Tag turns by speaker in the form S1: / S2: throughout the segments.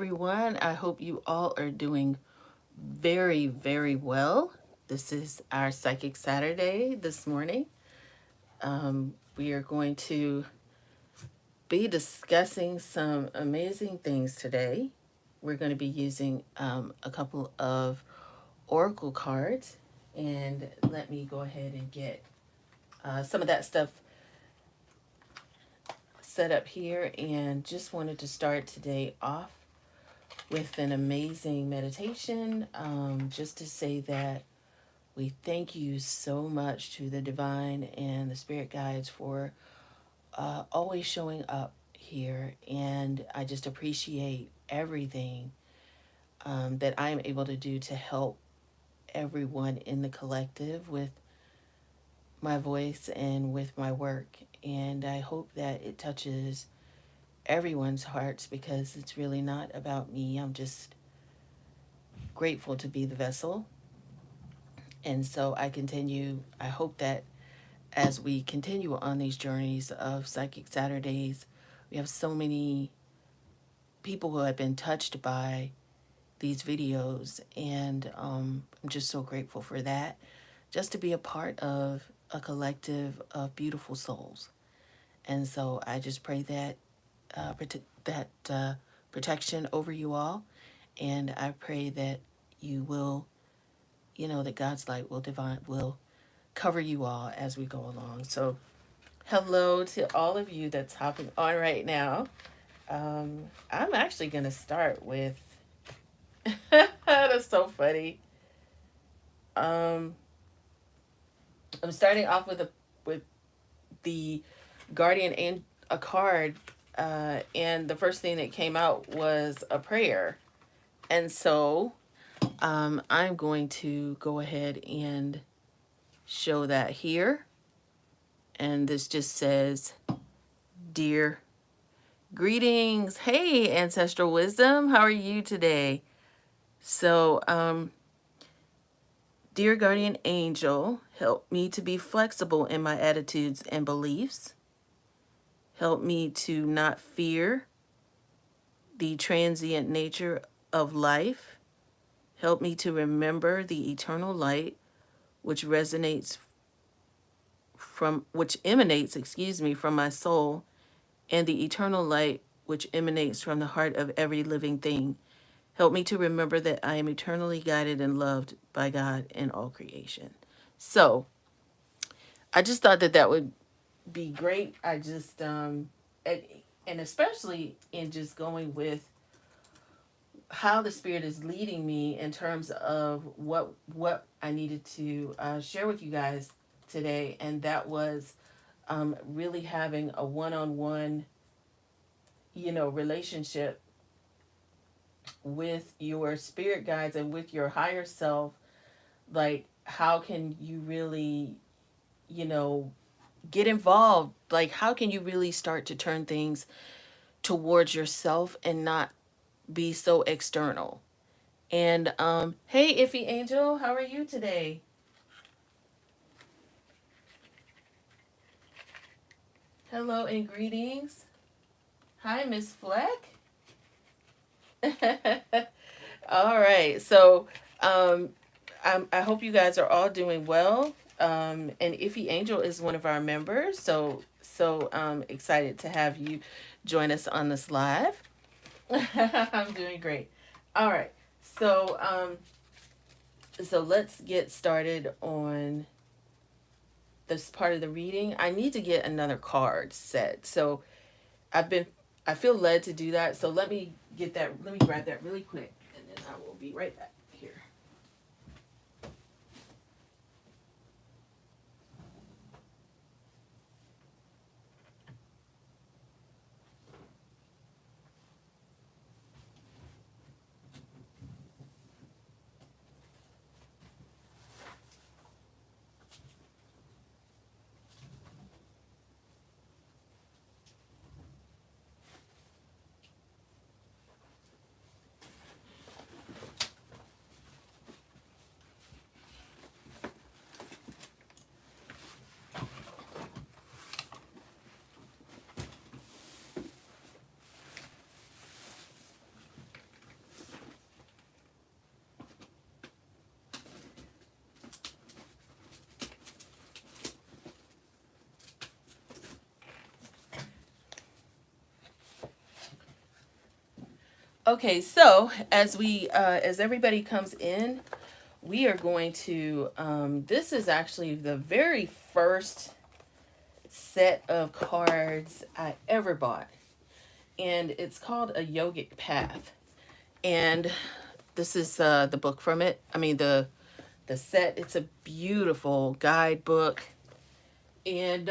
S1: everyone. I hope you all are doing very, very well. This is our Psychic Saturday this morning. We are going to be discussing some amazing things today. We're going to be using a couple of oracle cards, and let me go ahead and get some of that stuff set up here. And just wanted to start today off with an amazing meditation, just to say that we thank you so much to the divine and the spirit guides for always showing up here. And I just appreciate everything that I am able to do to help everyone in the collective with my voice and with my work. And I hope that it touches everyone's hearts because it's really not about me. I'm just grateful to be the vessel. And so I hope that as we continue on these journeys of Psychic Saturdays, we have so many people who have been touched by these videos. And I'm just so grateful for that, just to be a part of a collective of beautiful souls. And so I just pray that protection over you all. And I pray that you will, that God's light will cover you all as we go along. So hello to all of you that's hopping on right now. I'm actually going to start with, that's so funny. Um, I'm starting off with the Guardian and a card, and the first thing that came out was a prayer. And so I'm going to go ahead and show that here. And this just says, Dear greetings. Hey, Ancestral Wisdom. How are you today? So, Dear Guardian Angel, help me to be flexible in my attitudes and beliefs. Help me to not fear the transient nature of life. Help me to remember the eternal light which emanates, from my soul, and the eternal light which emanates from the heart of every living thing. Help me to remember that I am eternally guided and loved by God and all creation. So I just thought that would be great. I just, and especially in just going with how the Spirit is leading me in terms of what I needed to share with you guys today. And that was really having a one-on-one, relationship with your spirit guides and with your higher self. Like, how can you really, you know, get involved? Like, how can you really start to turn things towards yourself and not be so external? And hey, Iffy Angel, how are you today? Hello and greetings. Hi, Miss Fleck. All right. So, um, I hope you guys are all doing well. And Iffy Angel is one of our members, so excited to have you join us on this live. I'm doing great. All right. So, so let's get started on this part of the reading. I need to get another card set. So I've been, I feel led to do that. So let me get that. Let me grab that really quick, and then I will be right back here. Okay, so as everybody comes in, we are going to this is actually the very first set of cards I ever bought, and it's called A Yogic Path. And this is the book from it. I mean the set. It's a beautiful guidebook, and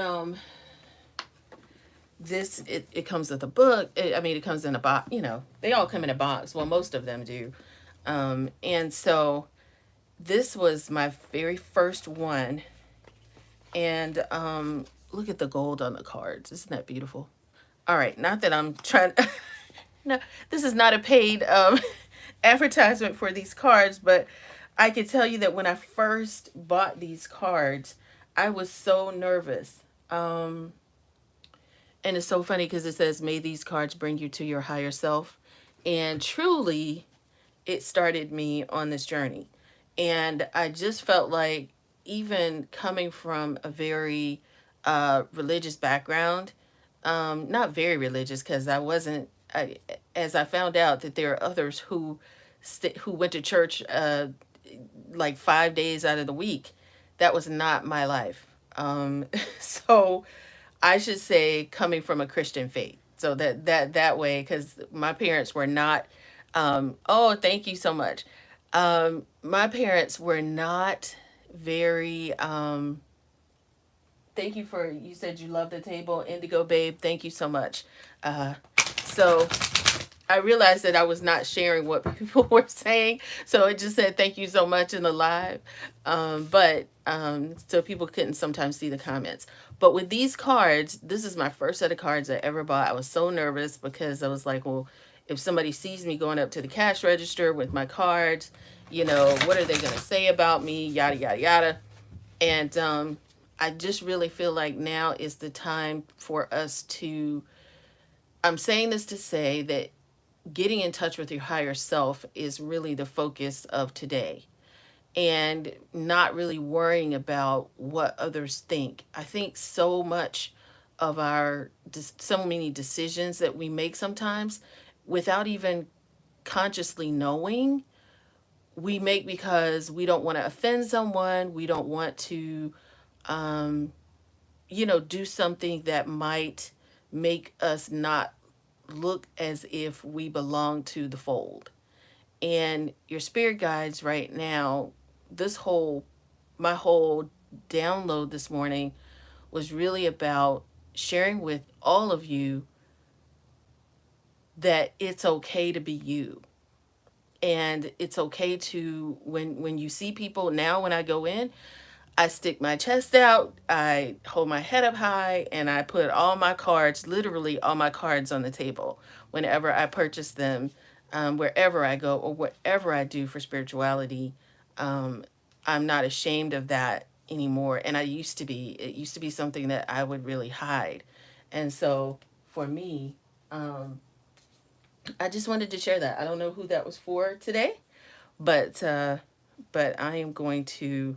S1: it comes with a book. I mean, it comes in a box. You know, they all come in a box. Well, most of them do. And so this was my very first one, and look at the gold on the cards. Isn't that beautiful? All right, not that I'm trying. No, this is not a paid advertisement for these cards, but I can tell you that when I first bought these cards, I was so nervous. And it's so funny because it says, "May these cards bring you to your higher self," and truly, it started me on this journey. And I just felt like, even coming from a very religious background, not very religious because I wasn't. As I found out that there are others who went to church like 5 days out of the week, that was not my life. So I should say coming from a Christian faith. So that way, because my parents were not. Oh, thank you so much. My parents were not very. Thank you for, you said you love the table, Indigo Babe. Thank you so much. So I realized that I was not sharing what people were saying, so it just said thank you so much in the live. But so people couldn't sometimes see the comments. But with these cards, this is my first set of cards I ever bought. I was so nervous because I was like, well, if somebody sees me going up to the cash register with my cards, you know, what are they going to say about me? Yada, yada, yada. And I just really feel like now is the time for us to. I'm saying this to say that getting in touch with your higher self is really the focus of today, and not really worrying about what others think. I think so much of so many decisions that we make sometimes without even consciously knowing, we make because we don't want to offend someone. We don't want to, um, do something that might make us not look as if we belong to the fold. And your spirit guides right now, this whole, my whole download this morning was really about sharing with all of you that it's okay to be you. And it's okay to, when you see people, now when I go in, I stick my chest out, I hold my head up high, and I put all my cards, literally all my cards, on the table whenever I purchase them, wherever I go or whatever I do for spirituality. Um, I'm not ashamed of that anymore. And I used to be. It used to be something that I would really hide. And so for me, um, I just wanted to share that. I don't know who that was for today, but I am going to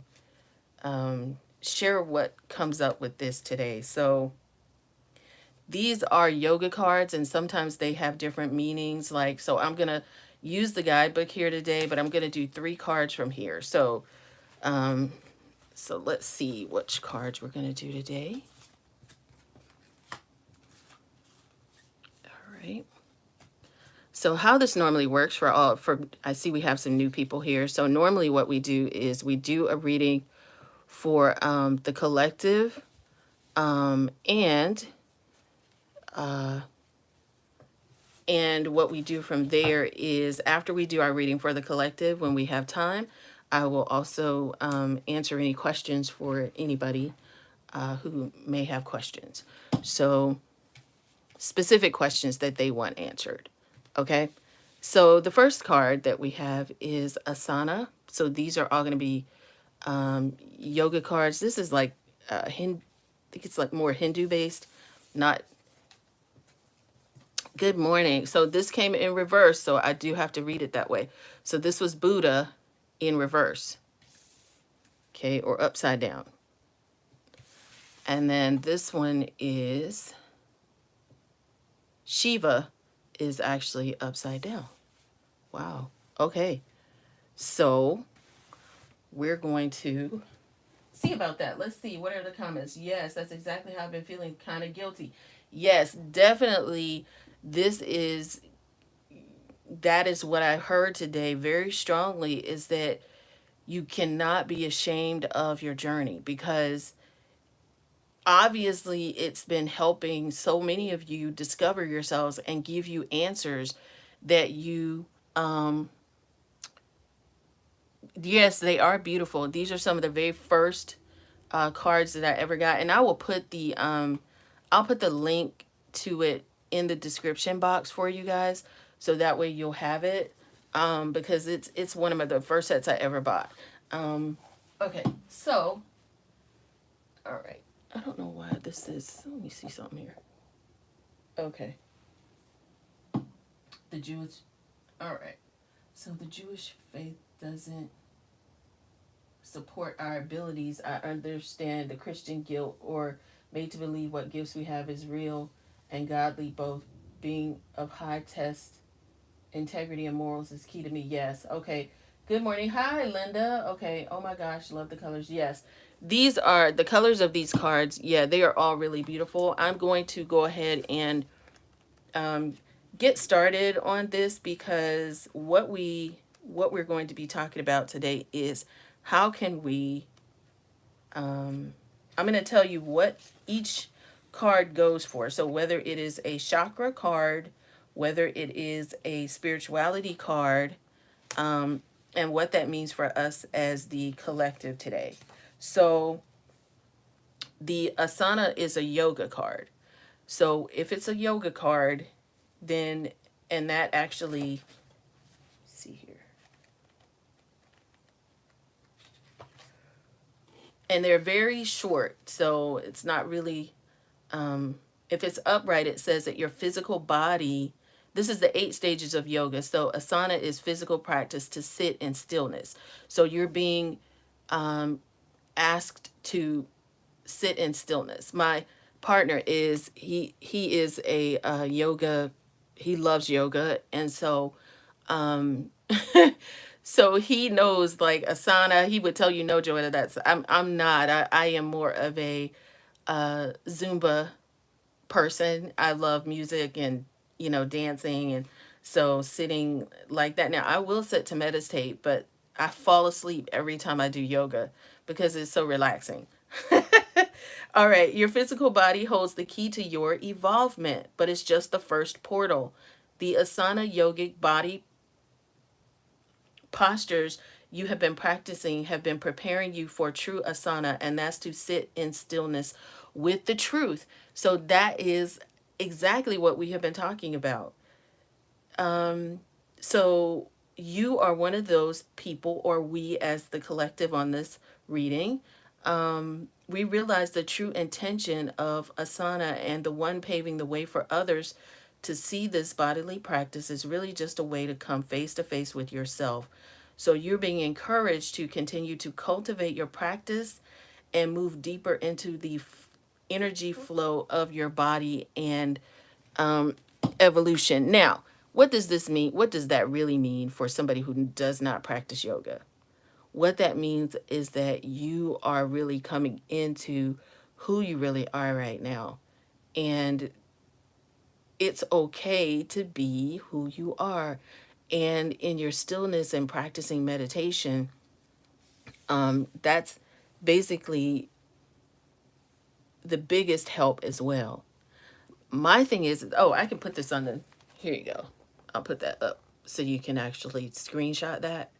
S1: share what comes up with this today. So these are yoga cards, and sometimes they have different meanings. Like, so I'm gonna use the guidebook here today, but I'm gonna do 3 cards from here. Um, so let's see which cards we're gonna do today. All right. So how this normally works I see we have some new people here. So normally what we do is we do a reading for the collective, and what we do from there is, after we do our reading for the collective, when we have time, I will also answer any questions for anybody who may have questions. So, specific questions that they want answered. Okay. So, the first card that we have is Asana. So, these are all going to be yoga cards. This is like, I think it's like more Hindu based, not. Good morning. So this came in reverse, so I do have to read it that way. So this was Buddha in reverse, okay, or upside down. And then this one is Shiva, is actually upside down. Wow. Okay. So we're going to see about that. Let's see. What are the comments? Yes, that's exactly how I've been feeling, kind of guilty. Yes, definitely. This is, that is what I heard today very strongly, is that you cannot be ashamed of your journey, because obviously it's been helping so many of you discover yourselves and give you answers that you, um yes, they are beautiful. These are some of the very first cards that I ever got, and I will put the I'll put the link to it in the description box for you guys, so that way you'll have it, because it's one of the first sets I ever bought. Okay, so all right, I don't know why this is. Let me see something here. Okay, the Jewish. All right, so the Jewish faith doesn't support our abilities. I understand the Christian guilt, or made to believe what gifts we have is real and godly, both being of high test, integrity and morals is key to me. Yes. Okay. Good morning. Hi, Linda. Okay. Oh my gosh, love the colors. Yes. These are the colors of these cards. Yeah, they are all really beautiful. I'm going to go ahead and um, get started on this, because what we're going to be talking about today is how can we, I'm going to tell you what each card goes for. So whether it is a chakra card, whether it is a spirituality card, and what that means for us as the collective today. So the asana is a yoga card. So if it's a yoga card, then, and that actually, see here, and they're very short, so it's not really, if it's upright, it says that your physical body, this is the 8 stages of yoga. So asana is physical practice to sit in stillness. So you're being asked to sit in stillness. My partner is, he is a yoga, he loves yoga, and so so he knows like asana. He would tell you, no, Joanna, that's, I'm not. I am more of a Zumba person. I love music and, dancing, and so sitting like that. Now, I will sit to meditate, but I fall asleep every time I do yoga because it's so relaxing. All right, your physical body holds the key to your evolvement, but it's just the first portal. The asana yogic body postures you have been practicing have been preparing you for true asana, and that's to sit in stillness with the truth. So that is exactly what we have been talking about. So you are one of those people, or we as the collective on this reading, we realize the true intention of asana, and the one paving the way for others to see this bodily practice is really just a way to come face to face with yourself. So you're being encouraged to continue to cultivate your practice and move deeper into the energy flow of your body and evolution. Now, what does this mean? What does that really mean for somebody who does not practice yoga? What that means is that you are really coming into who you really are right now. And it's okay to be who you are. And in your stillness and practicing meditation, that's basically the biggest help as well. My thing is, oh, I can put this on the, here you go. I'll put that up so you can actually screenshot that.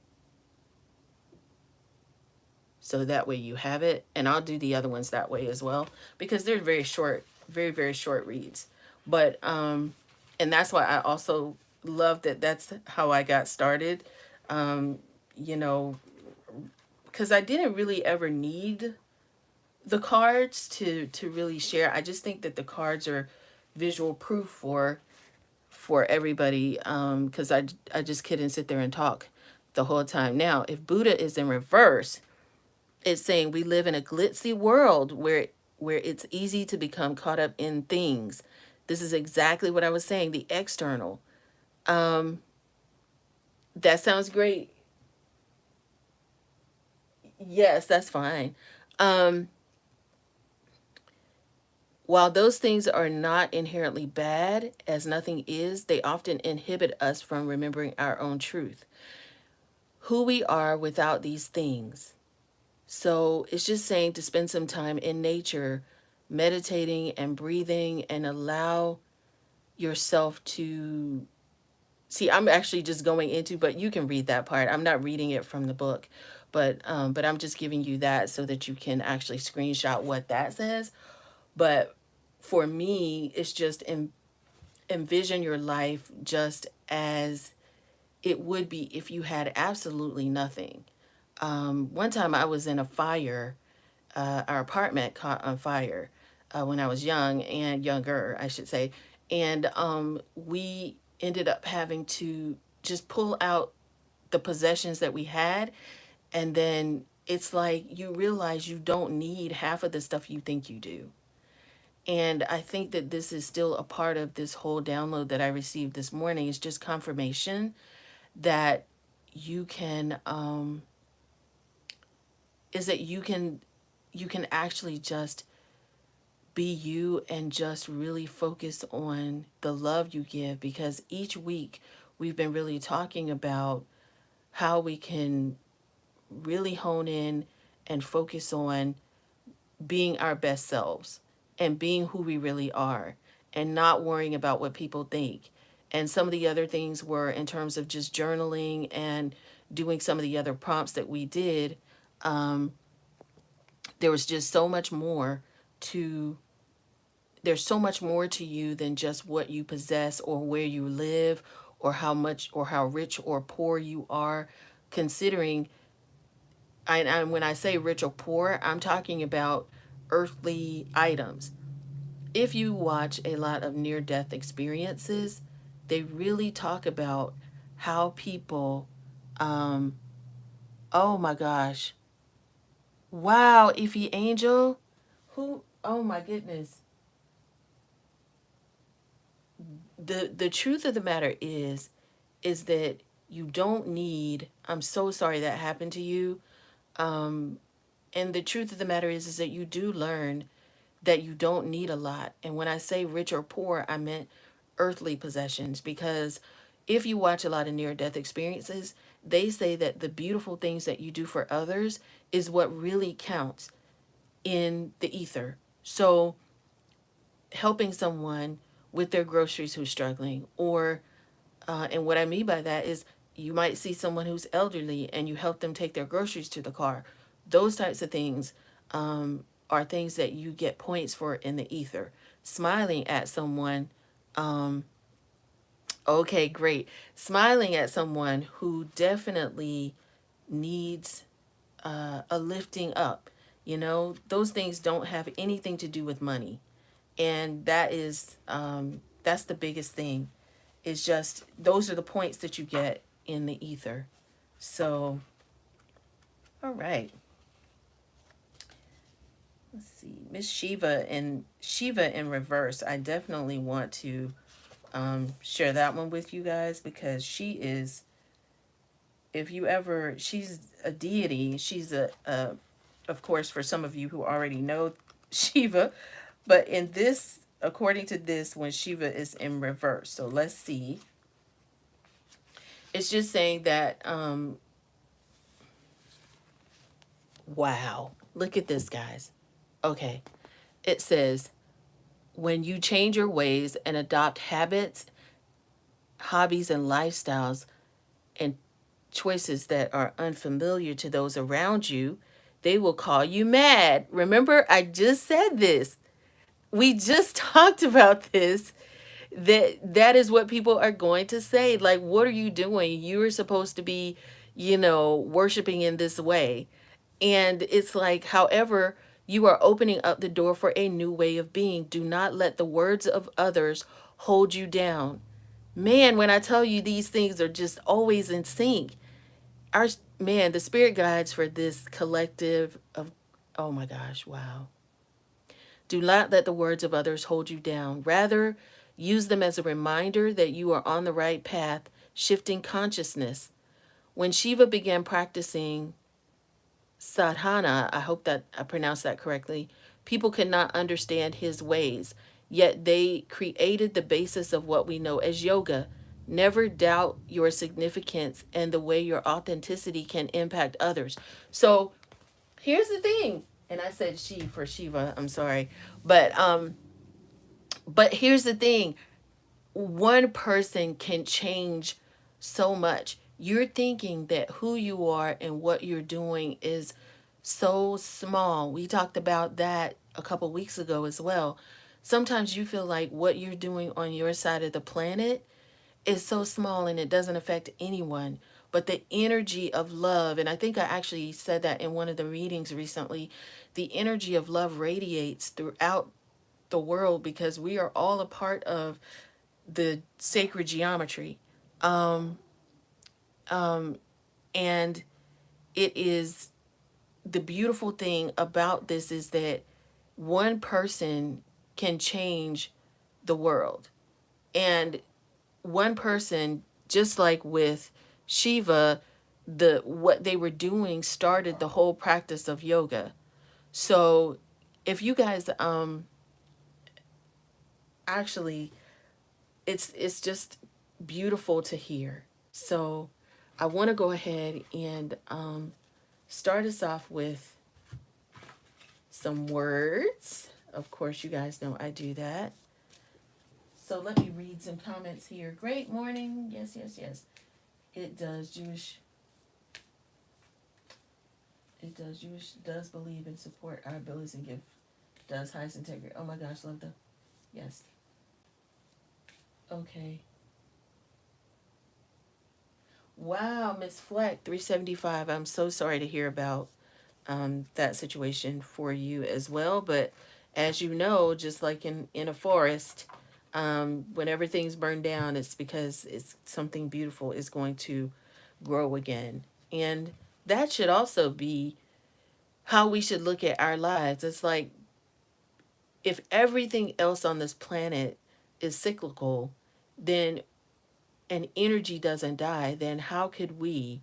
S1: So that way you have it. And I'll do the other ones that way as well, because they're very short, very, very short reads. But, and that's why I also love that that's how I got started. You know, because I didn't really ever need the cards to really share. I just think that the cards are visual proof for everybody, because I just couldn't sit there and talk the whole time. Now, if Buddha is in reverse, it's saying we live in a glitzy world where it's easy to become caught up in things. This is exactly what I was saying, the external. That sounds great. Yes, that's fine. Um, while those things are not inherently bad, as nothing is, they often inhibit us from remembering our own truth, who we are without these things. So it's just saying to spend some time in nature, meditating and breathing, and allow yourself to see. I'm actually just going into, but you can read that part. I'm not reading it from the book, but I'm just giving you that so that you can actually screenshot what that says. But for me, it's just envision your life just as it would be if you had absolutely nothing. One time I was in a fire. Our apartment caught on fire when I was young and younger, I should say. And we ended up having to just pull out the possessions that we had. And then it's like you realize you don't need half of the stuff you think you do. And I think that this is still a part of this whole download that I received this morning. Is just confirmation that you can is that you can actually just be you and just really focus on the love you give, because each week we've been really talking about how we can really hone in and focus on being our best selves and being who we really are and not worrying about what people think. And some of the other things were in terms of just journaling and doing some of the other prompts that we did. Um, there was just so much more to there's so much more to you than just what you possess or where you live or how much or how rich or poor you are, considering and when I say rich or poor, I'm talking about earthly items. If you watch a lot of near death experiences, they really talk about how people um oh my gosh, wow, Ify Angel, who, oh my goodness, the truth of the matter is that you don't need, I'm so sorry that happened to you. Um, and the truth of the matter is that you do learn that you don't need a lot. And when I say rich or poor, I meant earthly possessions, because if you watch a lot of near death experiences, they say that the beautiful things that you do for others is what really counts in the ether. So helping someone with their groceries who's struggling, or and what I mean by that is you might see someone who's elderly and you help them take their groceries to the car. Those types of things are things that you get points for in the ether. Smiling at someone, okay, great. Smiling at someone who definitely needs a lifting up. You know, those things don't have anything to do with money. And that's the biggest thing. It's just those are the points that you get in the ether. So, all right. Let's see. Miss Shiva in reverse. I definitely want to share that one with you guys, because she is, if you ever, she's a deity. She's of course, for some of you who already know Shiva, but in this, according to this, when Shiva is in reverse. So let's see. It's just saying that wow. Look at this, guys. Okay. It says, when you change your ways and adopt habits, hobbies, and lifestyles and choices that are unfamiliar to those around you, they will call you mad. Remember, I just said this. We just talked about this. That is what people are going to say. Like, what are you doing? You were supposed to be, worshiping in this way. And it's like, however, you are opening up the door for a new way of being. Do not let the words of others hold you down. Man, when I tell you these things are just always in sync. Our man, the spirit guides for this collective of, oh my gosh, wow. Do not let the words of others hold you down. Rather, use them as a reminder that you are on the right path, shifting consciousness. When Shiva began practicing sadhana, I hope that I pronounced that correctly, people could not understand his ways, yet they created the basis of what we know as yoga. Never doubt your significance and the way your authenticity can impact others. So here's the thing, and I said she for Shiva, I'm sorry. But here's the thing, one person can change so much. You're thinking that who you are and what you're doing is so small. We talked about that a couple weeks ago as well. Sometimes you feel like what you're doing on your side of the planet is so small and it doesn't affect anyone. But the energy of love, and I think I actually said that in one of the readings recently, the energy of love radiates throughout the world because we are all a part of the sacred geometry. Um, and it is the beautiful thing about this is that one person can change the world. And one person, just like with Shiva, the what they were doing started the whole practice of yoga. So if you guys actually, it's just beautiful to hear. So I want to go ahead and start us off with some words. Of course, you guys know I do that. So let me read some comments here. Great morning. Yes, yes, yes. It does. Jewish does believe and support our abilities and give. Does highest integrity. Oh my gosh, love the. Yes. Okay. Wow, Miss Fleck, 375. I'm so sorry to hear about that situation for you as well. But as you know, just like in a forest, when everything's burned down, it's because it's something beautiful is going to grow again. And that should also be how we should look at our lives. It's like if everything else on this planet is cyclical, then and energy doesn't die, then how could we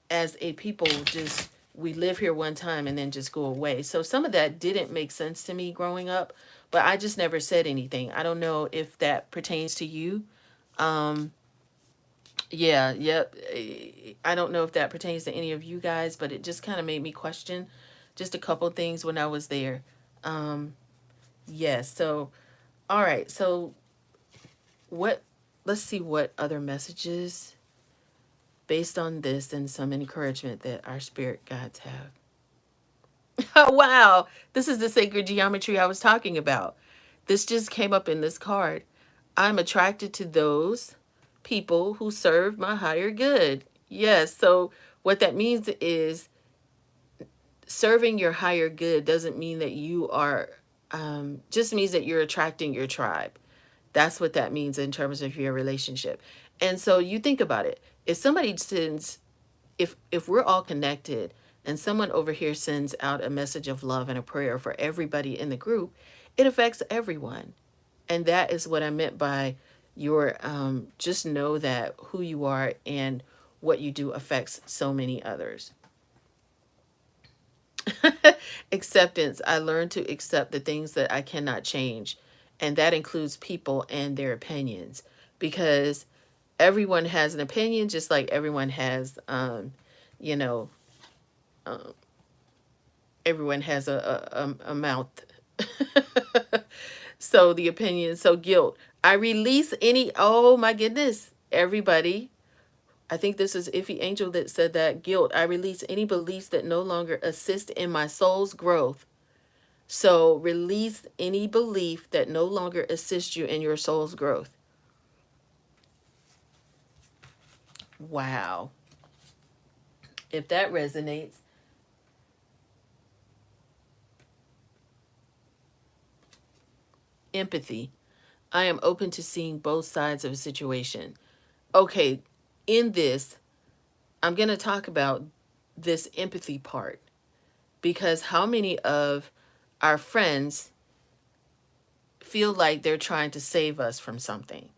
S1: as a people just we live here one time and then just go away? So some of that didn't make sense to me growing up, but I just never said anything. I don't know if that pertains to you. Um yeah, yep. I don't know if that pertains to any of you guys, but it just kind of made me question just a couple things when I was there. Um yes, so all right. So what let's see what other messages based on this and some encouragement that our spirit guides have. Oh, wow. This is the sacred geometry I was talking about. This just came up in this card. I'm attracted to those people who serve my higher good. Yes. So, what that means is serving your higher good doesn't mean that you are, just means that you're attracting your tribe. That's what that means in terms of your relationship. And so, you think about it. If somebody sends if we're all connected and someone over here sends out a message of love and a prayer for everybody in the group, it affects everyone. And that is what I meant by your just know that who you are and what you do affects so many others. Acceptance. I learned to accept the things that I cannot change, and that includes people and their opinions, because everyone has an opinion just like everyone has you know um, everyone has a mouth. So the opinion, so guilt. I release any, oh my goodness, everybody. I think this is Iffy Angel that said that. Guilt. I release any beliefs that no longer assist in my soul's growth. So release any belief that no longer assists you in your soul's growth. Wow. If that resonates, empathy. I am open to seeing both sides of a situation. Okay, in this, I'm going to talk about this empathy part because how many of our friends feel like they're trying to save us from something?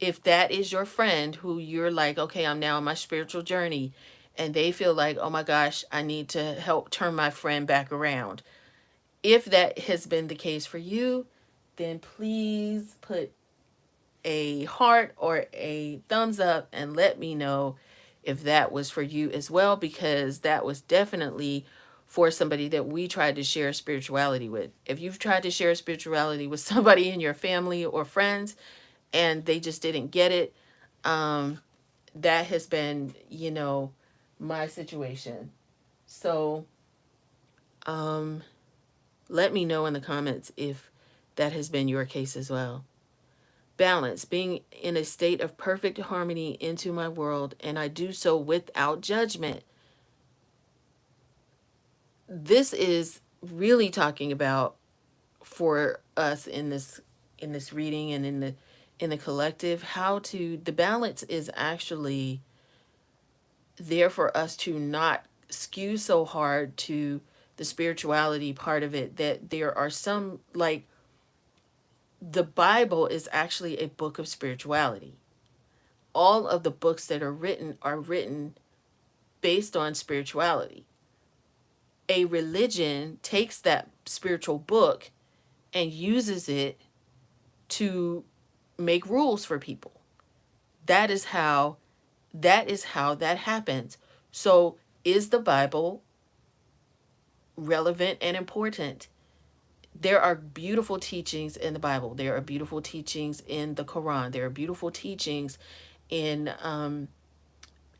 S1: If that is your friend who you're like, okay, I'm now on my spiritual journey, and they feel like, oh my gosh, I need to help turn my friend back around. If that has been the case for you, then please put a heart or a thumbs up and let me know if that was for you as well, because that was definitely for somebody that we tried to share spirituality with. If you've tried to share spirituality with somebody in your family or friends and they just didn't get it, that has been, my situation. So, let me know in the comments if that has been your case as well. Balance, being in a state of perfect harmony into my world, and I do so without judgment. This is really talking about for us in this reading and in the collective, how to the balance is actually there for us to not skew so hard to the spirituality part of it, that there are some, like, the Bible is actually a book of spirituality. All of the books that are written based on spirituality. A religion takes that spiritual book and uses it to make rules for people. That is how that happens. So, is the Bible relevant and important? There are beautiful teachings in the Bible. There are beautiful teachings in the Quran. There are beautiful teachings in I'm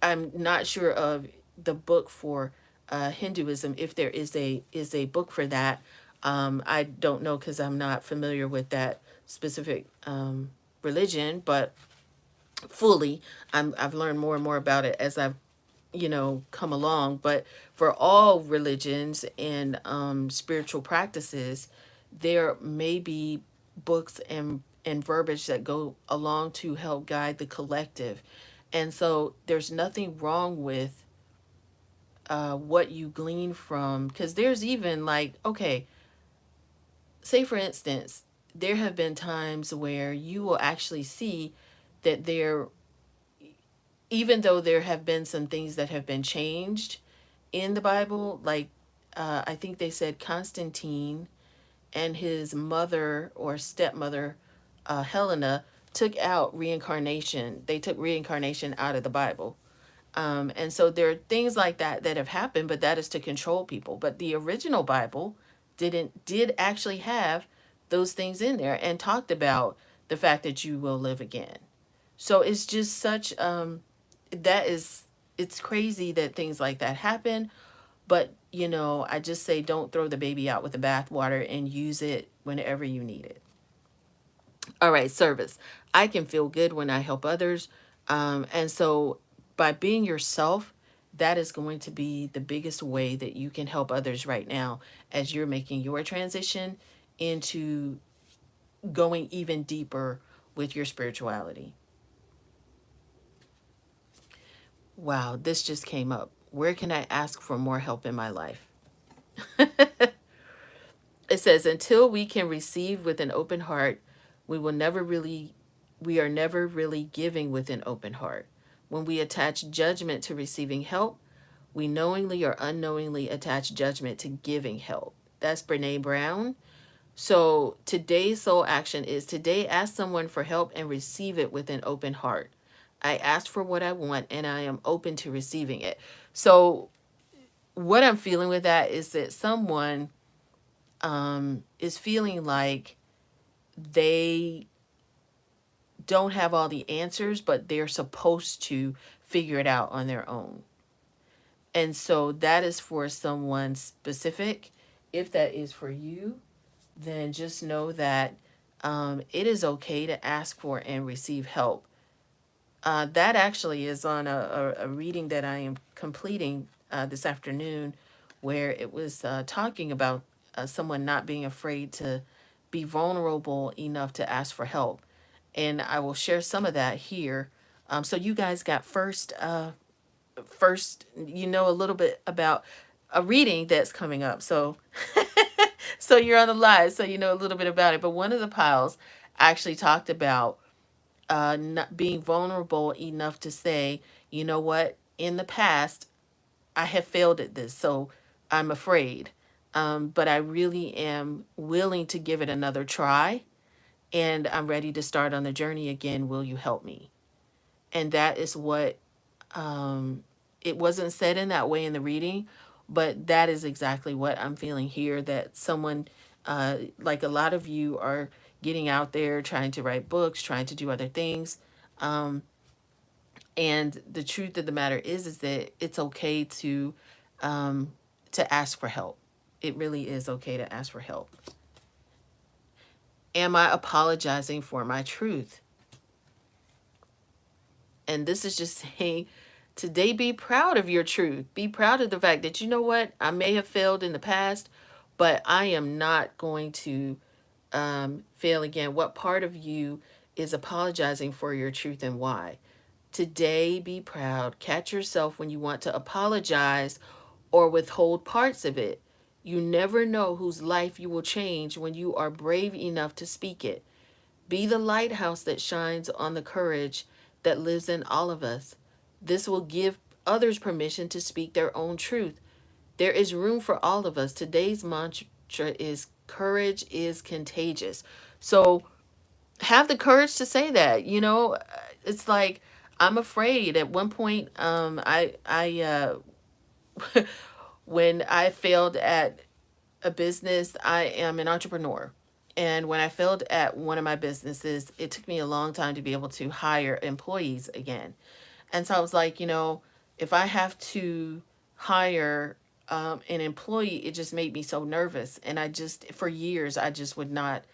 S1: not sure of the book for Hinduism, if there is a book for that. I don't know because I'm not familiar with that specific religion, but fully, I've learned more and more about it as I've come along. But for all religions and spiritual practices, there may be books and verbiage that go along to help guide the collective. And so there's nothing wrong with what you glean from, because there's even, like, okay, say for instance, there have been times where you will actually see that there, even though there have been some things that have been changed in the Bible, like I think they said Constantine and his mother or stepmother, Helena, took out reincarnation. They took reincarnation out of the Bible. And so there are things like that that have happened, but that is to control people. But the original Bible did actually have those things in there and talked about the fact that you will live again. So it's just such that is it's crazy that things like that happen. But I just say don't throw the baby out with the bathwater and use it whenever you need it. All right, service. I can feel good when I help others. And so by being yourself, that is going to be the biggest way that you can help others right now as you're making your transition into going even deeper with your spirituality. Wow, this just came up. Where can I ask for more help in my life? It says, until we can receive with an open heart, we will never really, we are never really giving with an open heart. When we attach judgment to receiving help, we knowingly or unknowingly attach judgment to giving help. That's Brene Brown. So today's soul action is today ask someone for help and receive it with an open heart. I asked for what I want and I am open to receiving it. So what I'm feeling with that is that someone is feeling like they don't have all the answers, but they're supposed to figure it out on their own. And so that is for someone specific. If that is for you, then just know that it is okay to ask for and receive help. That actually is on a reading that I am completing this afternoon, where it was talking about someone not being afraid to be vulnerable enough to ask for help. And I will share some of that here. So you guys got first, a little bit about a reading that's coming up. So, so you're on the live, so you know a little bit about it. But one of the piles actually talked about not being vulnerable enough to say, you know what, in the past, I have failed at this, so I'm afraid. But I really am willing to give it another try, and I'm ready to start on the journey again. Will you help me? And that is what, it wasn't said in that way in the reading, but that is exactly what I'm feeling here, that someone, like a lot of you are getting out there trying to write books, trying to do other things. And the truth of the matter is that it's okay to ask for help. It really is okay to ask for help. Am I apologizing for my truth? And this is just saying, today, be proud of your truth. Be proud of the fact that, you know what, I may have failed in the past, but I am not going to fail again. What part of you is apologizing for your truth, and why? Today, be proud. Catch yourself when you want to apologize or withhold parts of it. You never know whose life you will change when you are brave enough to speak it. Be the lighthouse that shines on the courage that lives in all of us. This will give others permission to speak their own truth. There is room for all of us. Today's mantra is courage is contagious. So have the courage to say that. You know, it's like, I'm afraid. At one point, when I failed at a business, I am an entrepreneur. And when I failed at one of my businesses, it took me a long time to be able to hire employees again. And so I was like, if I have to hire an employee, it just made me so nervous. And for years, I just would not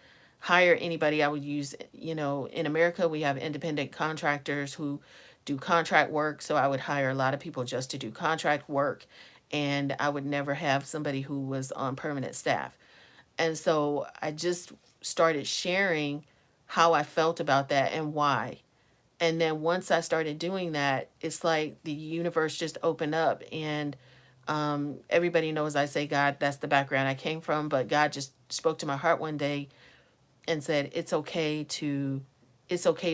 S1: hire anybody. I would use, in America, we have independent contractors who do contract work. So I would hire a lot of people just to do contract work. And I would never have somebody who was on permanent staff. And so I just started sharing how I felt about that and why. And then once I started doing that, it's like the universe just opened up. And everybody knows I say God, that's the background I came from. But God just spoke to my heart one day and said, it's okay to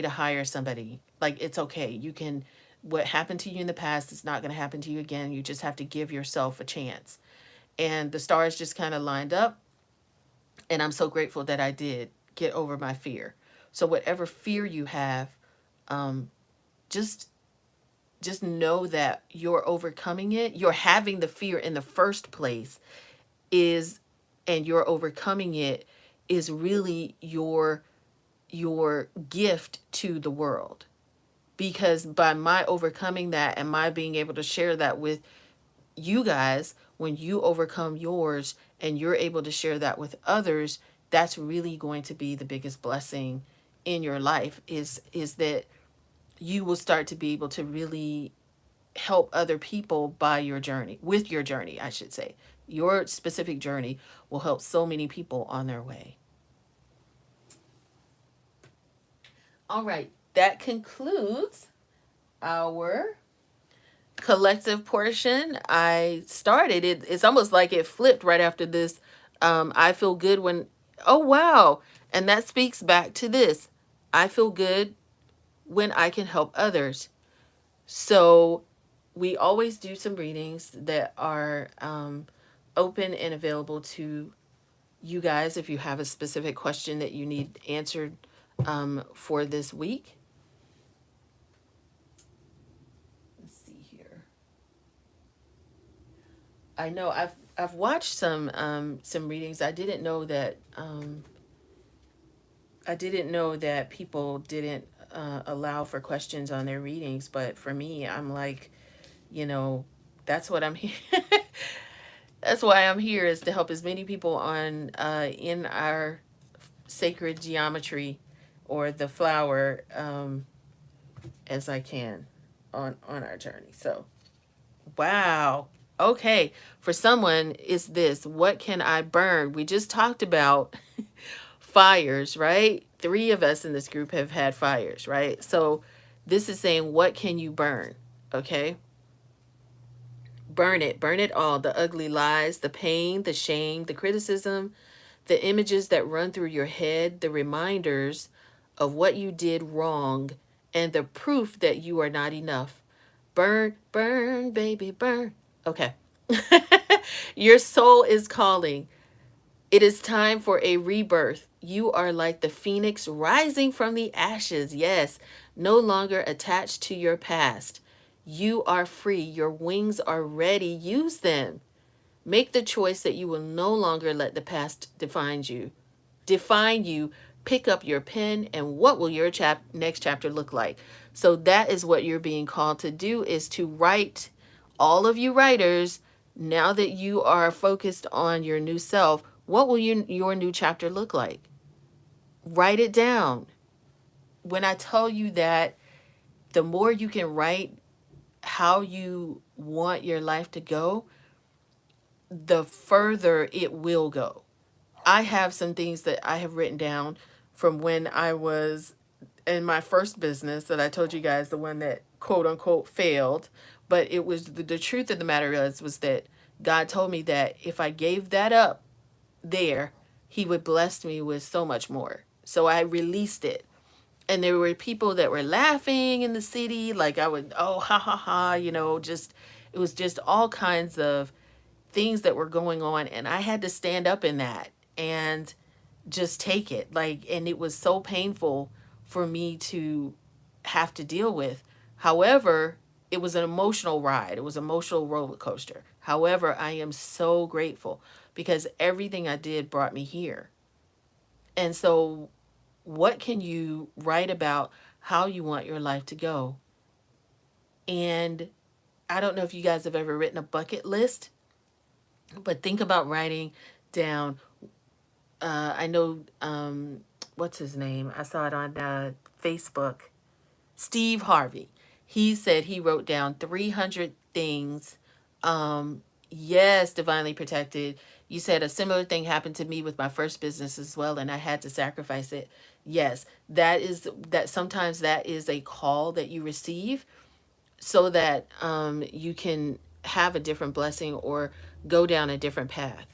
S1: hire somebody. Like, it's okay. You can, what happened to you in the past is not going to happen to you again. You just have to give yourself a chance. And the stars just kind of lined up. And I'm so grateful that I did get over my fear. So whatever fear you have, just just know that you're overcoming it. You're having the fear in the first place is and you're overcoming it is really your gift to the world. Because by my overcoming that and my being able to share that with you guys, when you overcome yours and you're able to share that with others, that's really going to be the biggest blessing in your life, is that you will start to be able to really help other people by your journey, with your journey, I should say. Your specific journey will help so many people on their way. All right, that concludes our collective portion. I started it. It's almost like it flipped right after this. I feel good when, oh, wow. And that speaks back to this. I feel good when I can help others. So we always do some readings that are open and available to you guys if you have a specific question that you need answered for this week. Let's see here. I know I've watched some readings. I didn't know that people didn't allow for questions on their readings, but for me, I'm like, you know, that's what I'm here. That's why I'm here, is to help as many people on in our sacred geometry or the flower as I can on our journey. So, wow. Okay, for someone, is this, what can I burn? We just talked about fires, right? 3 of us in this group have had fires, right? So this is saying, what can you burn? Okay. Burn it all. The ugly lies, the pain, the shame, the criticism, the images that run through your head, the reminders of what you did wrong and the proof that you are not enough. Burn, burn, baby, burn. Okay. Your soul is calling. It is time for a rebirth. You are like the phoenix rising from the ashes. Yes, no longer attached to your past. You are free. Your wings are ready. Use them. Make the choice that you will no longer let the past define you. Define you. Pick up your pen, and what will your next chapter look like? So that is what you're being called to do, is to write. All of you writers, now that you are focused on your new self, what will your new chapter look like? Write it down. When I tell you that the more you can write how you want your life to go, the further it will go. I have some things that I have written down from when I was in my first business that I told you guys, the one that quote unquote failed. But it was the truth of the matter was that God told me that if I gave that up there, He would bless me with so much more. So I released it. And there were people that were laughing in the city, like I would, oh, ha ha ha, just, it was just all kinds of things that were going on. And I had to stand up in that and just take it. Like, and it was so painful for me to have to deal with. However, it was an emotional ride. It was an emotional roller coaster. However, I am so grateful because everything I did brought me here. And so, what can you write about how you want your life to go? And I don't know if you guys have ever written a bucket list, but think about writing down. I know, what's his name? I saw it on Facebook. Steve Harvey. He said he wrote down 300 things. Yes, divinely protected. You said a similar thing happened to me with my first business as well, and I had to sacrifice it. Yes, that sometimes that is a call that you receive so that you can have a different blessing or go down a different path.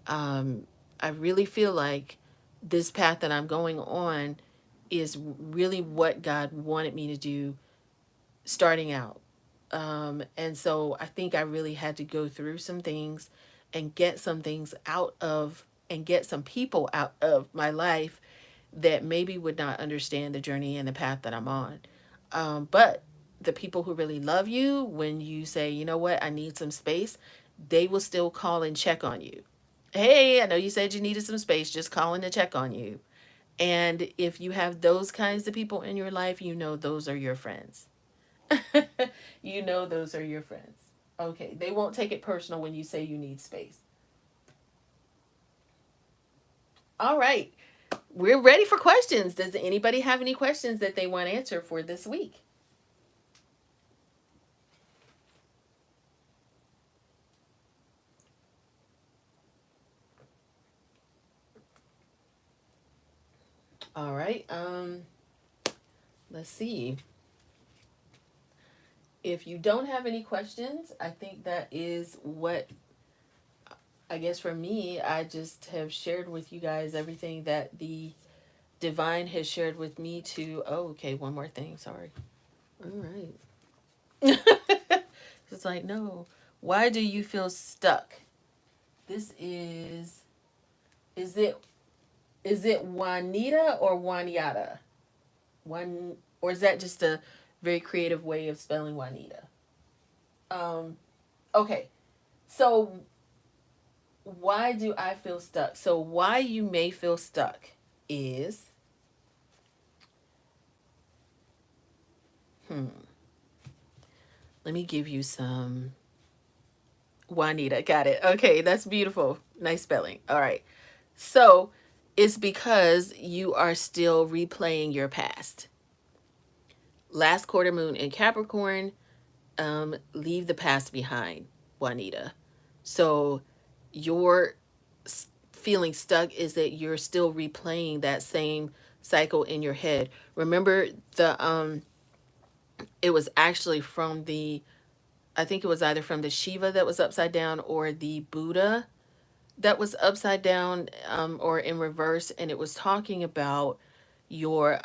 S1: Um, I really feel like this path that I'm going on is really what God wanted me to do starting out. And so I think I really had to go through some things and get some things out of and get some people out of my life that maybe would not understand the journey and the path that I'm on. But the people who really love you, when you say, you know what, I need some space, they will still call and check on you. Hey, I know you said you needed some space, just calling to check on you. And if you have those kinds of people in your life, you know those are your friends. You know those are your friends. Okay, they won't take it personal when you say you need space. All right, we're ready for questions. Does anybody have any questions that they want to answer for this week? All right. Let's see. If you don't have any questions, I think that is what I guess for me, I just have shared with you guys everything that the divine has shared with me to. Oh, okay, one more thing. Sorry. All right. It's like, no. Why do you feel stuck? This is it is it Juanita or Juaniata? One, or is that just a very creative way of spelling Juanita? Um okay. So why do I feel stuck? So why you may feel stuck is let me give you some Juanita. Got it. Okay, that's beautiful. Nice spelling. All right. So it's because you are still replaying your past. Last quarter moon in Capricorn, leave the past behind, Juanita. So your feeling stuck is that you're still replaying that same cycle in your head. Remember it was actually from the, I think it was either from the Shiva that was upside down or the Buddha that was upside down, or in reverse, and it was talking about you're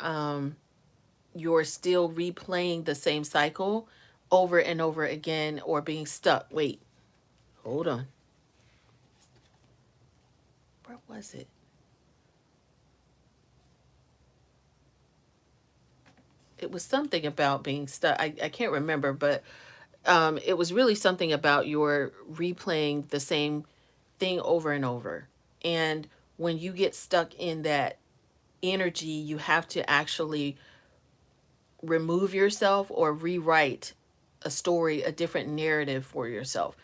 S1: you're still replaying the same cycle over and over again, or being stuck. Wait, hold on. Where was it? It was something about being stuck. I can't remember, but it was really something about your replaying the same thing over and over. And when you get stuck in that energy, you have to actually remove yourself or rewrite a story, a different narrative for yourself.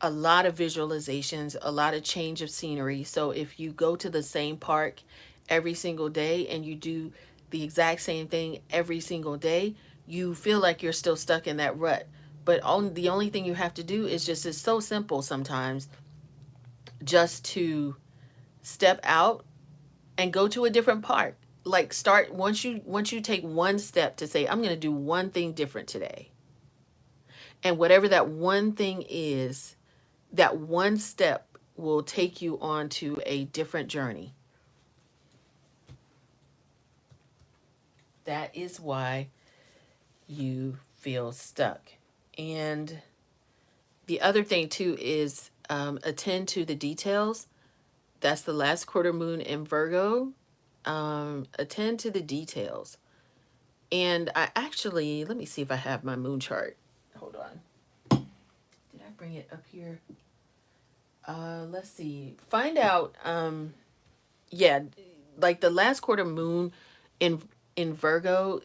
S1: A lot of visualizations, a lot of change of scenery. So if you go to the same park every single day and you do the exact same thing every single day, you feel like you're still stuck in that rut. But the only thing you have to do is just, it's so simple sometimes, just to step out and go to a different park. Like, start, once you take one step to say, I'm going to do one thing different today. And whatever that one thing is, that one step will take you on to a different journey. That is why you feel stuck. And the other thing too is, attend to the details. That's the last quarter moon in Virgo. Attend to the details. And I actually, let me see if I have my moon chart. Hold on. Did I bring it up here? Let's see. Find out. Yeah, like the last quarter moon in Virgo.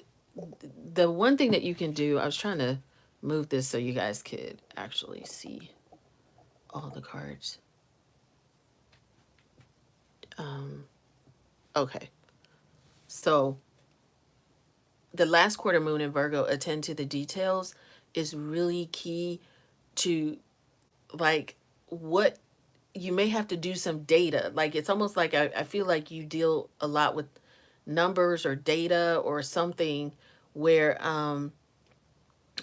S1: The one thing that you can do. I was trying to move this so you guys could actually see all the cards. Um, okay, so the last quarter moon in Virgo, attend to the details, is really key to, like, what you may have to do some data. Like, it's almost like I feel like you deal a lot with numbers or data or something, where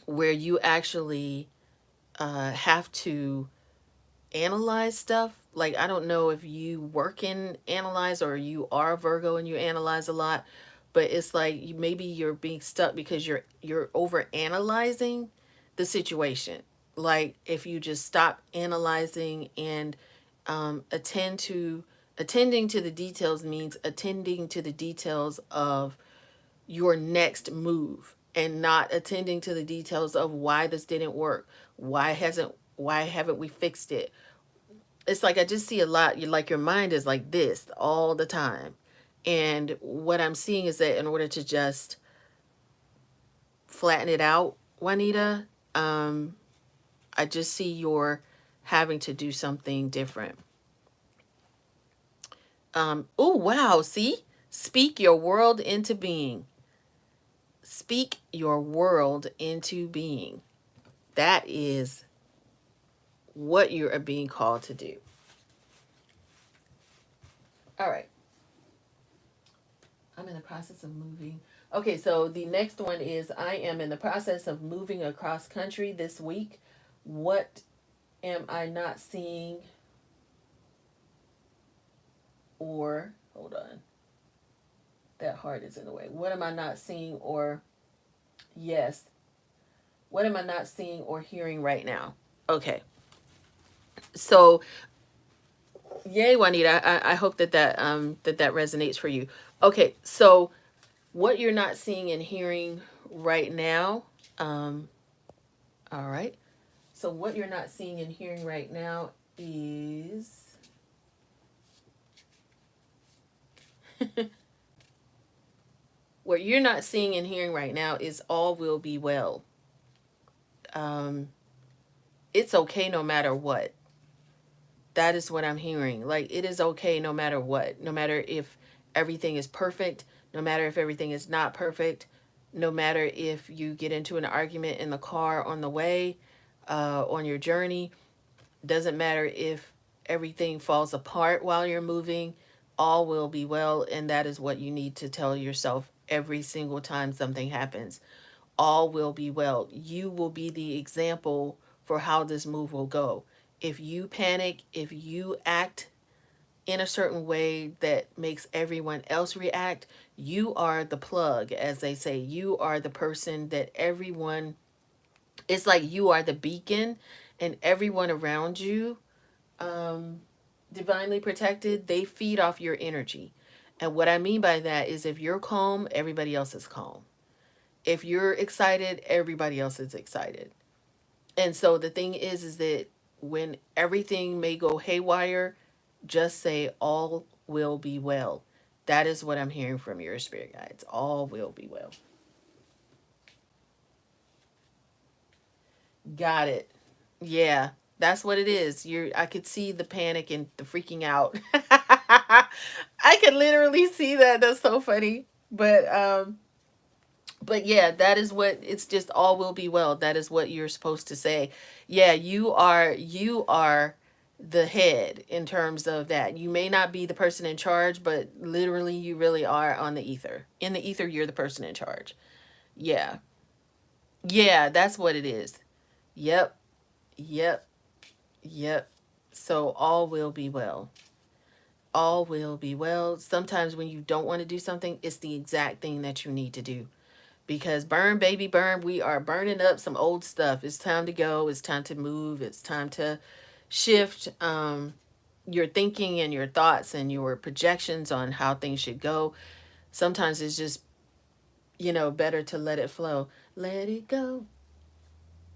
S1: you actually have to analyze stuff. Like, I don't know if you work in analyze or you are a Virgo and you analyze a lot, but it's like maybe you're being stuck because you're over analyzing the situation. Like, if you just stop analyzing and attending to the details, means attending to the details of your next move, and not attending to the details of why this didn't work, why haven't we fixed it. It's like I just see a lot. You, like, your mind is like this all the time. And what I'm seeing is that in order to just flatten it out, Juanita, I just see you're having to do something different. Oh, wow. See? Speak your world into being. Speak your world into being. That is what you are being called to do. All right. I'm in the process of moving. Okay, so the next one is, I am in the process of moving across country this week. What am I not seeing? Or, hold on. That heart is in the way. What am I not seeing? Or, yes. What am I not seeing or hearing right now? Okay. So, yay, Juanita. I hope that resonates for you. Okay, so what you're not seeing and hearing right now. All right. So what you're not seeing and hearing right now is what you're not seeing and hearing right now is all will be well. Um, it's okay no matter what. That is what I'm hearing. Like, it is okay no matter what. No matter if everything is perfect, no matter if everything is not perfect, no matter if you get into an argument in the car on the way, on your journey. Doesn't matter if everything falls apart while you're moving. All will be well. And that is what you need to tell yourself every single time something happens. All will be well. You will be the example for how this move will go. If you panic, if you act in a certain way that makes everyone else react. You are the plug, as they say. You are the person that everyone, it's like you are the beacon, and everyone around you, um, divinely protected, they feed off your energy. And what I mean by that is if you're calm, everybody else is calm. If you're excited, everybody else is excited. And so the thing is that when everything may go haywire, just say all will be well. That is what I'm hearing from your spirit guides. All will be well. Got it. Yeah, that's what it is. I could see the panic and the freaking out. I could literally see that. That's so funny. But yeah, that is what it's just all will be well. That is what you're supposed to say. Yeah, you are the head in terms of that. You may not be the person in charge, but literally you really are on the ether. In the ether, you're the person in charge. Yeah. Yeah, that's what it is. Yep. Yep. Yep. So all will be well. All will be well. Sometimes when you don't want to do something, it's the exact thing that you need to do. Because burn, baby, burn, we are burning up some old stuff. It's time to go. It's time to move. It's time to shift your thinking and your thoughts and your projections on how things should go. Sometimes it's just, better to let it flow. Let it go.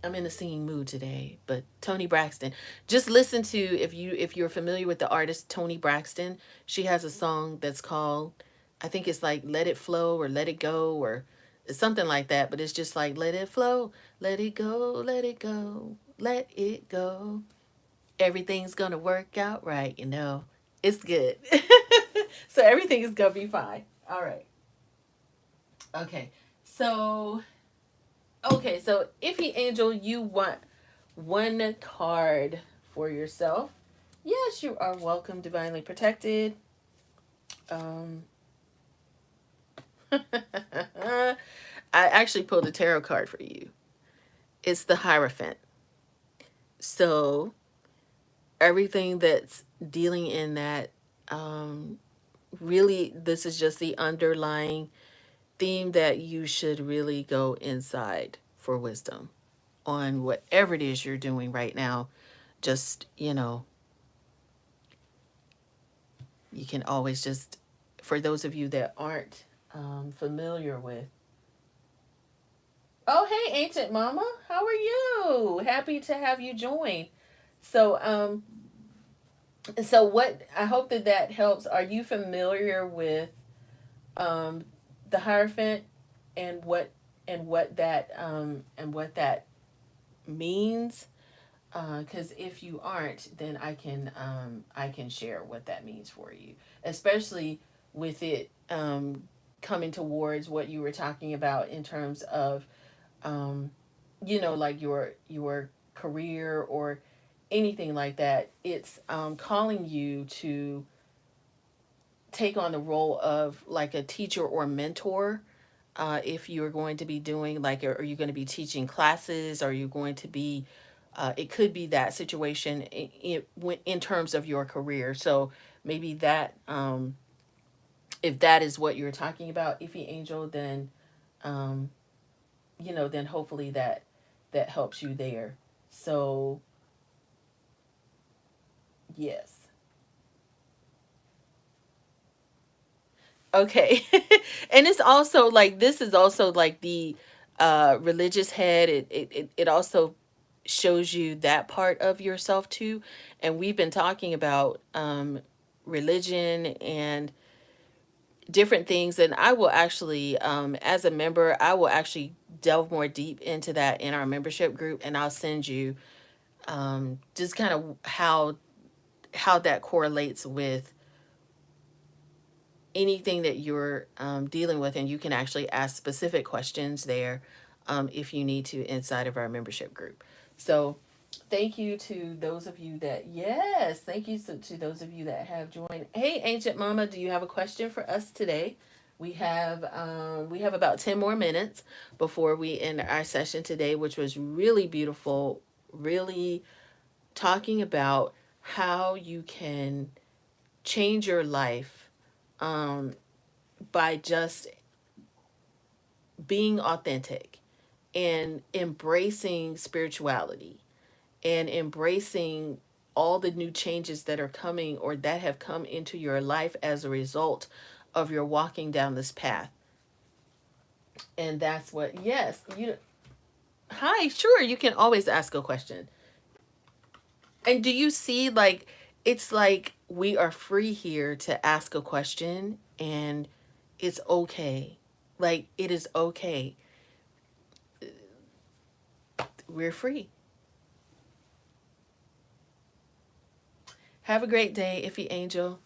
S1: I'm in a singing mood today, but Tony Braxton. Just listen to, if you're familiar with the artist Tony Braxton, she has a song that's called, I think it's like Let It Flow or Let It Go or something like that, but it's just like let it flow, let it go, let it go, let it go. Everything's gonna work out right. It's good. So everything is gonna be fine. All right. Okay. So so Iffy Angel, you want one card for yourself. Yes, you are welcome, divinely protected. Um, I actually pulled a tarot card for you. It's the Hierophant. So everything that's dealing in that, um, really, this is just the underlying theme that you should really go inside for wisdom on whatever it is you're doing right now. Just, you can always just, for those of you that aren't familiar with, oh, hey, Ancient Mama, how are you? Happy to have you join. So, what, I hope that that helps. Are you familiar with um, the Hierophant and what that means? Because if you aren't, then I can share what that means for you, especially with it coming towards what you were talking about in terms of like your career or anything like that. It's calling you to take on the role of like a teacher or mentor. If you're going to be doing like, are you going to be teaching classes? Are you going to be it could be that situation in terms of your career. So maybe that, if that is what you're talking about, Iffy Angel, then um, then hopefully that helps you there. So yes. Okay. And it's also like, this is also like the religious head. It also shows you that part of yourself too. And we've been talking about religion and different things. And I will actually, as a member, I will actually delve more deep into that in our membership group, and I'll send you just kind of how that correlates with anything that you're dealing with, and you can actually ask specific questions there if you need to inside of our membership group. So thank you to those of you that, yes, thank you to those of you that have joined. Hey, Ancient Mama, do you have a question for us today? We have about 10 more minutes before we end our session today, which was really beautiful, really talking about how you can change your life um, by just being authentic and embracing spirituality and embracing all the new changes that are coming or that have come into your life as a result of your walking down this path. And that's what, yes, you, hi, sure, you can always ask a question. And do you see, like, it's like we are free here to ask a question and it's okay. Like, it is okay. We're free. Have a great day, Iffy Angel.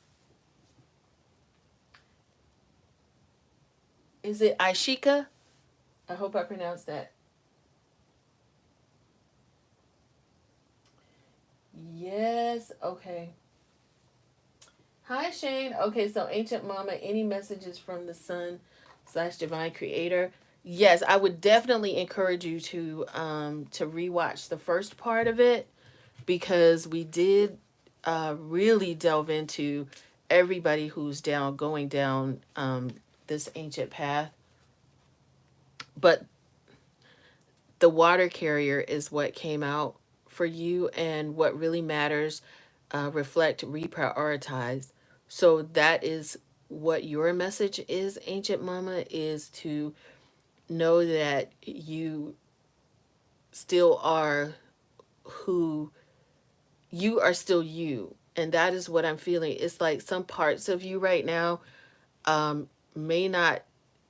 S1: Is it Aishika? I hope I pronounced that. Yes, okay. Hi, Shane. Okay, so Ancient Mama, any messages from the Sun slash Divine Creator? Yes, I would definitely encourage you to rewatch the first part of it because we did really delve into everybody who's down going down this ancient path. But the water carrier is what came out for you, and what really matters, reflect, reprioritize. So that is what your message is, Ancient Mama, is to know that you still are who you are, still you. And that is what I'm feeling. It's like some parts of you right now may not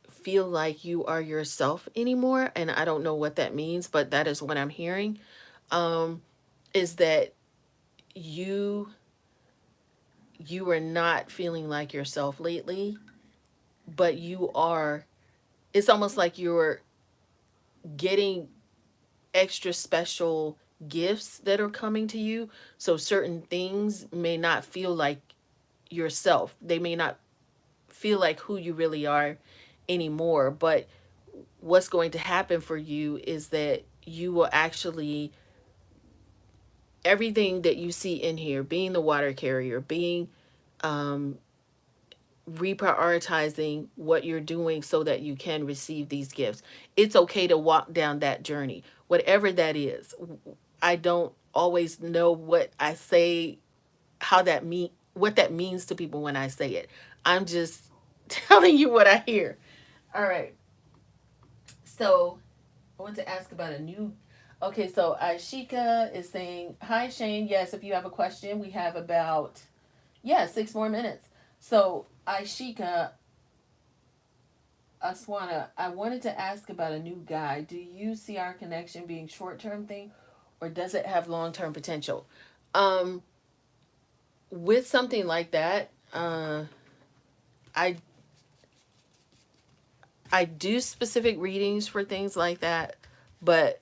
S1: feel like you are yourself anymore. And I don't know what that means, but that is what I'm hearing. Is that you you are not feeling like yourself lately, but you are, it's almost like you're getting extra special gifts that are coming to you. So certain things may not feel like yourself. They may not feel like who you really are anymore, but what's going to happen for you is that you will actually, everything that you see in here, being the water carrier, being reprioritizing what you're doing so that you can receive these gifts. It's okay to walk down that journey, whatever that is. I don't always know what I say, how that mean, what that means to people when I say it. I'm just telling you what I hear. All right. So I want to ask about a new. Okay, so Ashika is saying, "Hi Shane. Yes, if you have a question, we have about, yeah, 6 more minutes." So Ashika, Aswana, I wanted to ask about a new guy. Do you see our connection being short term thing, or does it have long term potential? Um, with something like that, I I do specific readings for things like that, but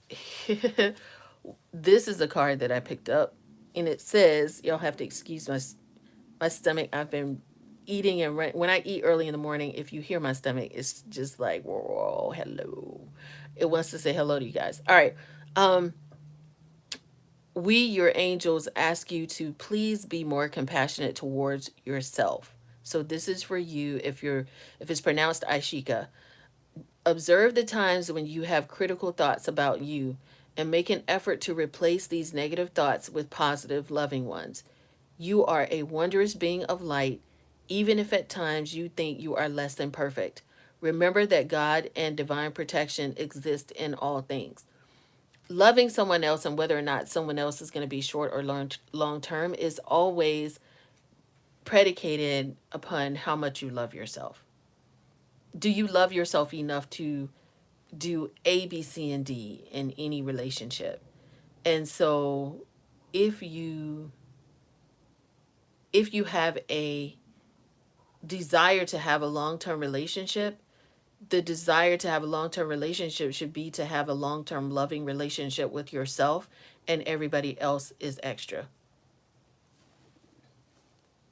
S1: this is a card that I picked up, and it says, "You'll have to excuse my stomach. I've been eating and when I eat early in the morning, if you hear my stomach, it's just like whoa, hello. It wants to say hello to you guys. All right. Um, we, your angels, ask you to please be more compassionate towards yourself. So this is for you. If it's pronounced Aishika, observe the times when you have critical thoughts about you and make an effort to replace these negative thoughts with positive, loving ones. You are a wondrous being of light, even if at times you think you are less than perfect. Remember that God and divine protection exist in all things. Loving someone else, and whether or not someone else is going to be short or long term, is always predicated upon how much you love yourself. Do you love yourself enough to do A, B, C, and D in any relationship? And so if you if you have a desire to have a long-term relationship, the desire to have a long-term relationship should be to have a long-term loving relationship with yourself, and everybody else is extra.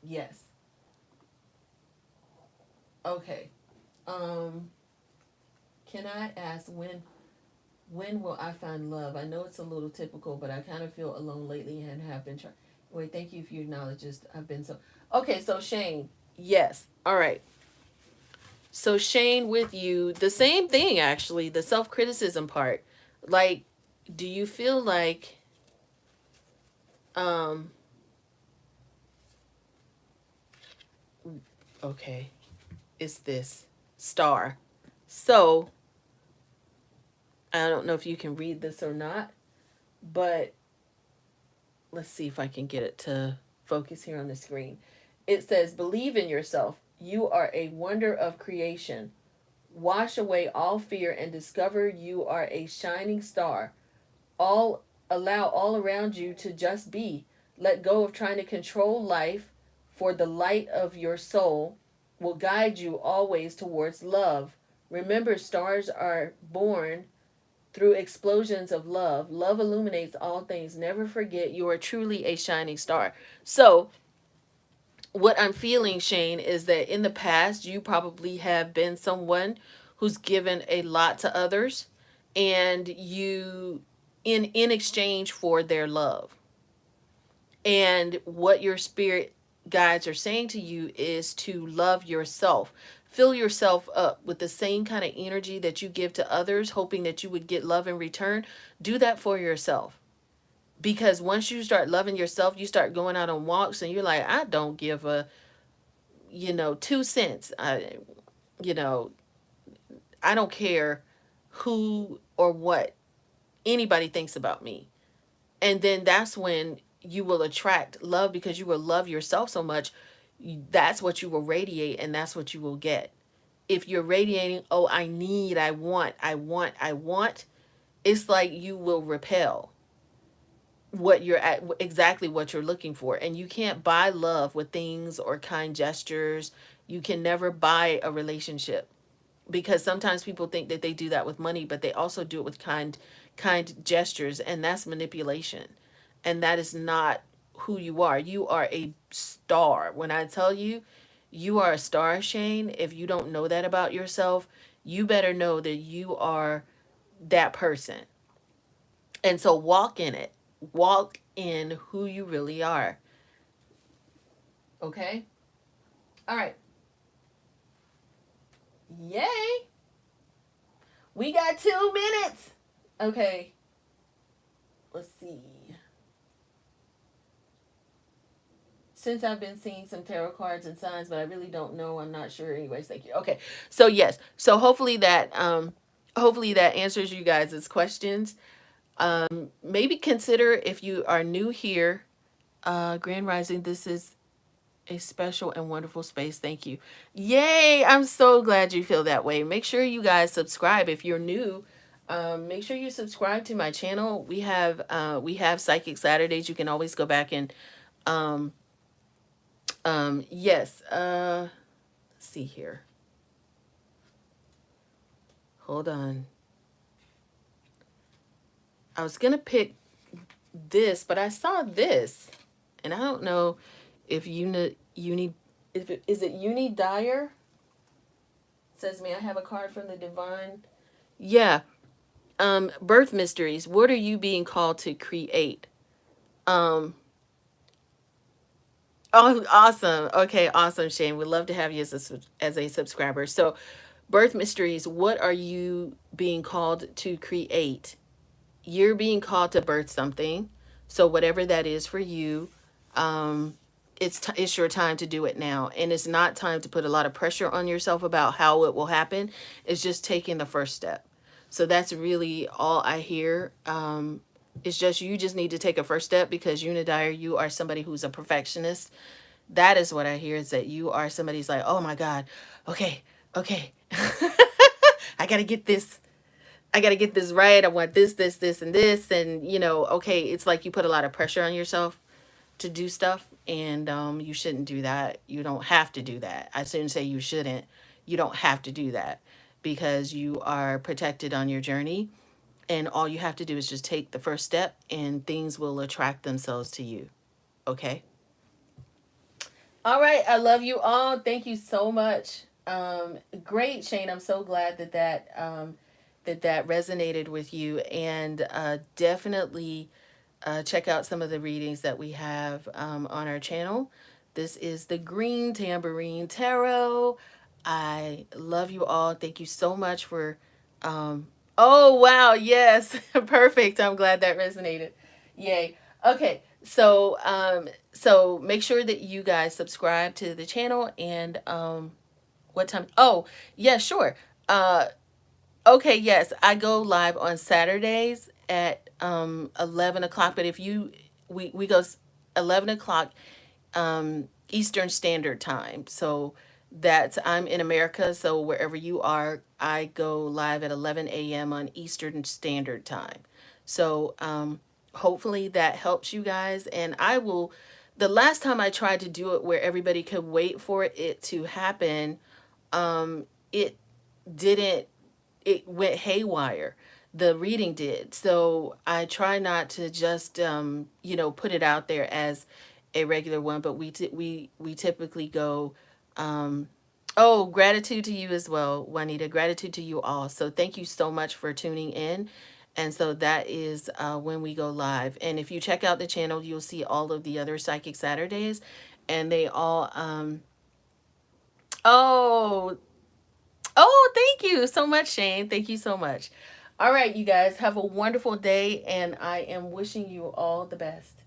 S1: Yes. Okay. Um can I ask when will I find love? I know it's a little typical, but I kind of feel alone lately and have been trying. Wait, thank you for your knowledge. Just I've been so okay. So Shane, yes, all right. So Shane, with you, the same thing actually. The self criticism part. Like, do you feel like um okay, it's this star. So I don't know if you can read this or not, but let's see if I can get it to focus here on the screen. It says, "Believe in yourself. You are a wonder of creation. Wash away all fear and discover you are a shining star. All Allow all around you to just be. Let go of trying to control life, for the light of your soul will guide you always towards love. Remember, stars are born through explosions of love. Love illuminates all things. Never forget you are truly a shining star." So, what I'm feeling, Shane, is that in the past, you probably have been someone who's given a lot to others, and you, in exchange for their love. And what your spirit guides are saying to you is to love yourself. Fill yourself up with the same kind of energy that you give to others, hoping that you would get love in return. Do that for yourself. Because once you start loving yourself, you start going out on walks and you're like, I don't give a, 2 cents. You know, I don't care who or what anybody thinks about me. And then that's when you will attract love, because you will love yourself so much. That's what you will radiate, and that's what you will get. If you're radiating, oh, I need, I want, it's like you will repel what you're at, exactly what you're looking for. And you can't buy love with things or kind gestures. You can never buy a relationship, because sometimes people think that they do that with money, but they also do it with kind gestures, and that's manipulation. And that is not who you are. You are a star. When I tell you you are a star, Shane, if you don't know that about yourself, you better know that you are that person. And so walk in it. Walk in who you really are. Okay? All right. Yay. We got 2 minutes. Okay. Let's see. Since I've been seeing some tarot cards and signs, but I really don't know. I'm not sure. Anyways, thank you. Okay. So yes. So hopefully that answers you guys' questions. Maybe consider, if you are new here, Grand Rising, this is a special and wonderful space. Thank you. Yay! I'm so glad you feel that way. Make sure you guys subscribe if you're new. Make sure you subscribe to my channel. We have Psychic Saturdays. You can always go back and um, yes. Let's see here. Hold on. I was gonna pick this, but I saw this, and I don't know if is it Uni Dyer? It says, "May I have a card from the divine?" Yeah. Birth mysteries. What are you being called to create? Um. Oh, awesome. Okay, awesome, Shane. We'd love to have you as a subscriber. So, birth mysteries. What are you being called to create? You're being called to birth something. So whatever that is for you, um, it's your time to do it now, and it's not time to put a lot of pressure on yourself about how it will happen. It's just taking the first step. So that's really all I hear. It's just, you just need to take a first step, because Unidire, you are somebody who's a perfectionist. That is what I hear, is that you are somebody who's like, oh my God, okay, okay. I gotta get this I got to get this right. I want this, and this. And, okay, it's like you put a lot of pressure on yourself to do stuff. And you shouldn't do that. You don't have to do that. I shouldn't say you shouldn't. You don't have to do that, because you are protected on your journey. And all you have to do is just take the first step, and things will attract themselves to you. Okay? All right. I love you all. Thank you so much. Great, Shane. I'm so glad that that resonated with you, and definitely check out some of the readings that we have on our channel. This is the Green Tambourine Tarot. I love you all. Thank you so much for. Oh, wow. Yes. Perfect. I'm glad that resonated. Yay. Okay. So make sure that you guys subscribe to the channel and what time? Oh, yeah, sure. Uh, Okay, yes, I go live on Saturdays at 11 o'clock. But if you we go 11 o'clock Eastern Standard Time. So that's I'm in America. So wherever you are, I go live at 11 a.m. on Eastern Standard Time. So hopefully that helps you guys. And I will. The last time I tried to do it where everybody could wait for it to happen, it didn't it went haywire. The reading did. So I try not to just put it out there as a regular one, but we typically go oh, gratitude to you as well, Juanita. Gratitude to you all. So thank you so much for tuning in. And so that is when we go live. And if you check out the channel, you'll see all of the other Psychic Saturdays. And they all oh, oh, thank you so much, Shane. Thank you so much. All right, you guys, have a wonderful day, and I am wishing you all the best.